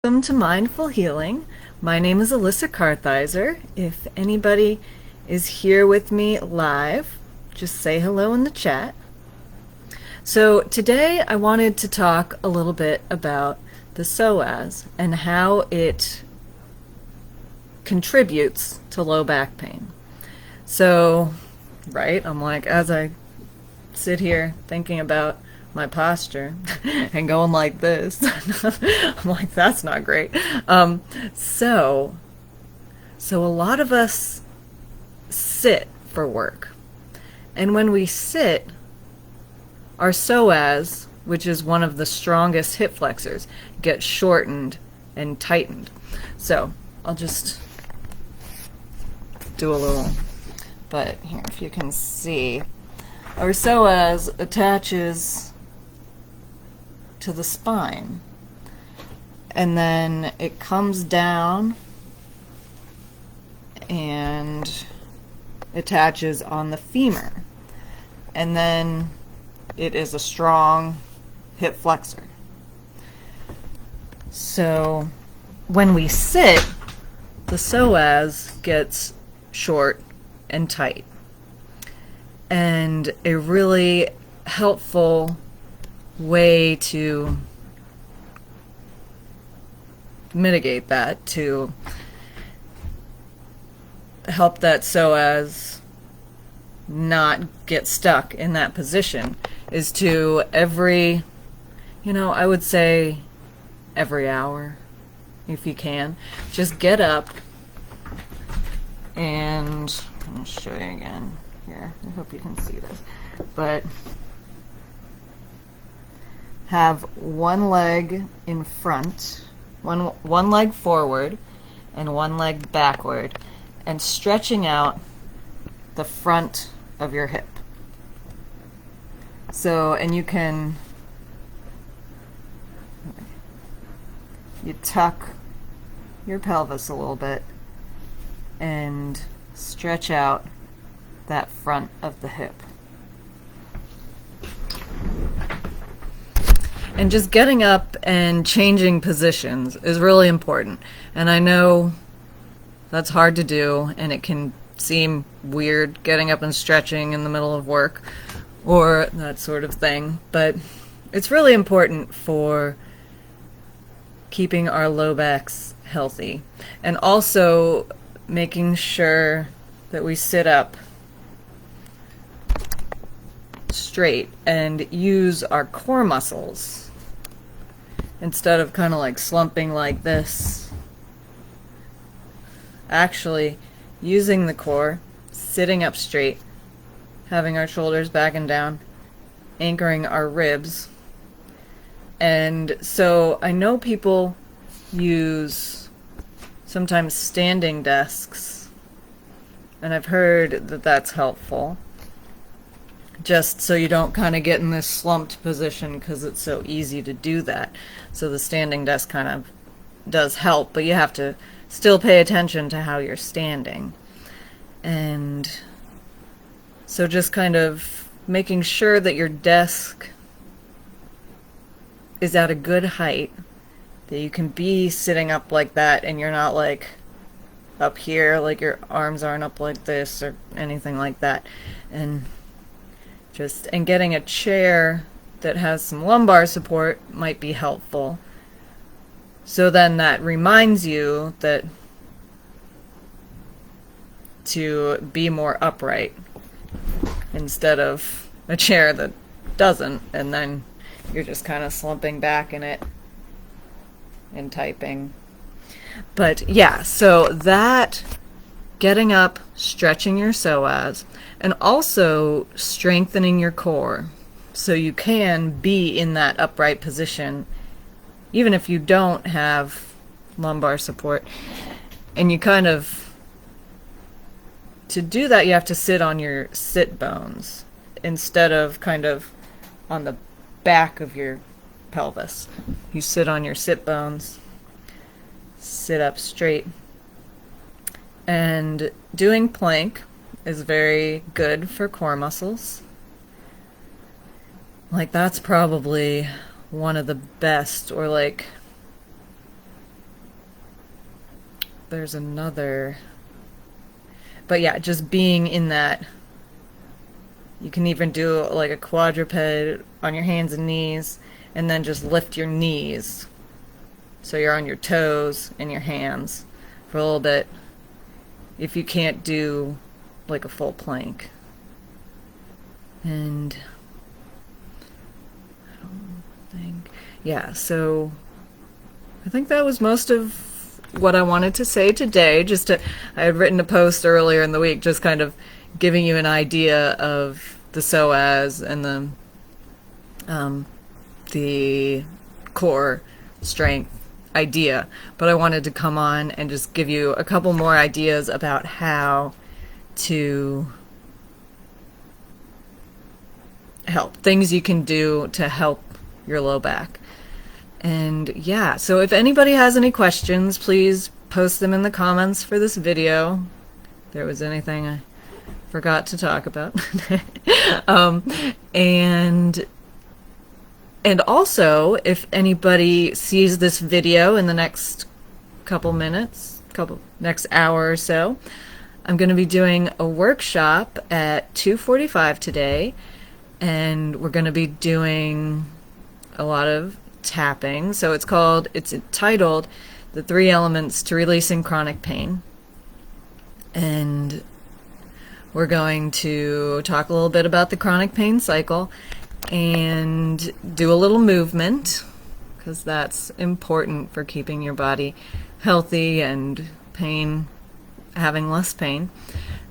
Welcome to Mindful Healing. My name is Alyssa Kartheiser. If anybody is here with me live, just say hello in the chat. So today I wanted to talk a little bit about the psoas and how it contributes to low back pain. So, right, I'm like, as I sit here thinking about my posture and going like this, I'm like, that's not great. So a lot of us sit for work. And when we sit, our psoas, which is one of the strongest hip flexors, gets shortened and tightened. So I'll just do a little, but here, if you can see, our psoas attaches to the spine, and then it comes down and attaches on the femur, and then it is a strong hip flexor. So when we sit, the psoas gets short and tight, and a really helpful way to mitigate that, to help that psoas not get stuck in that position, is to I would say every hour, if you can, just get up and I'll show you again here. I hope you can see this, but have one leg in front, one leg forward and one leg backward, and stretching out the front of your hip. So, and you tuck your pelvis a little bit and stretch out that front of the hip. And just getting up and changing positions is really important. And I know that's hard to do, and it can seem weird getting up and stretching in the middle of work or that sort of thing. But it's really important for keeping our low backs healthy, and also making sure that we sit up straight and use our core muscles instead of kind of like slumping like this. Actually using the core, sitting up straight, having our shoulders back and down, anchoring our ribs. And so I know people use sometimes standing desks, and I've heard that that's helpful, just so you don't kind of get in this slumped position, because it's so easy to do that. So the standing desk kind of does help, but you have to still pay attention to how you're standing. And so just kind of making sure that your desk is at a good height, that you can be sitting up like that and you're not like up here, like your arms aren't up like this or anything like that. And getting a chair that has some lumbar support might be helpful. So then that reminds you that to be more upright instead of a chair that doesn't, and then you're just kind of slumping back in it and typing. But yeah, so that getting up, stretching your psoas, and also strengthening your core so you can be in that upright position even if you don't have lumbar support. And to do that, you have to sit on your sit bones instead of kind of on the back of your pelvis. You sit on your sit bones, sit up straight. And doing plank is very good for core muscles. Like, that's probably one of the best, or like there's another. But yeah, just being in that. You can even do like a quadruped on your hands and knees, and then just lift your knees. So you're on your toes and your hands for a little bit if you can't do like a full plank. And I don't think, yeah, so I think that was most of what I wanted to say today. I had written a post earlier in the week just kind of giving you an idea of the Psoas and the core strength idea, but I wanted to come on and just give you a couple more ideas about how to help, things you can do to help your low back. And yeah, so if anybody has any questions, please post them in the comments for this video. If there was anything I forgot to talk about. And also, if anybody sees this video in the next couple minutes, next hour or so, I'm going to be doing a workshop at 2:45 today, and we're going to be doing a lot of tapping. So it's titled The 3 Elements to Releasing Chronic Pain. And we're going to talk a little bit about the chronic pain cycle and do a little movement, because that's important for keeping your body healthy and having less pain.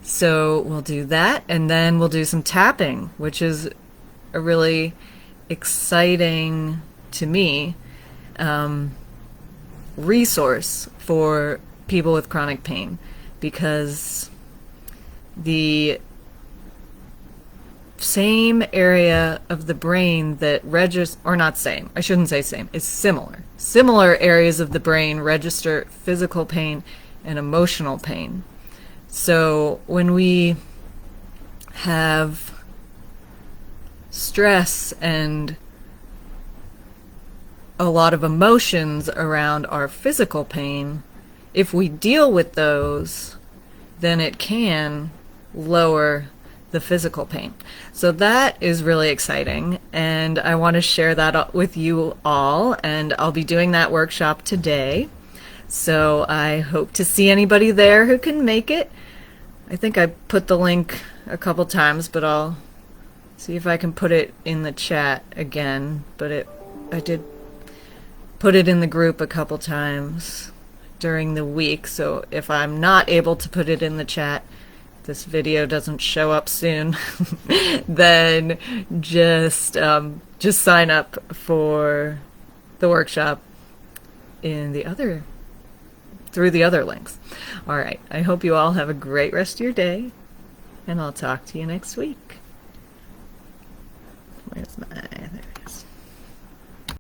So we'll do that, and then we'll do some tapping, which is a really exciting, to me, resource for people with chronic pain, because the same area of the brain that registers, or not same, I shouldn't say same, it's similar areas of the brain register physical pain and emotional pain. So when we have stress and a lot of emotions around our physical pain, if we deal with those, then it can lower the physical pain. So that is really exciting, and I want to share that with you all, and I'll be doing that workshop today. So I hope to see anybody there who can make it. I think I put the link a couple times, but I'll see if I can put it in the chat again. But I did put it in the group a couple times during the week, so if I'm not able to put it in the chat, this video doesn't show up soon, then just sign up for the workshop through the other links. All right, I hope you all have a great rest of your day, and I'll talk to you next week. Where's my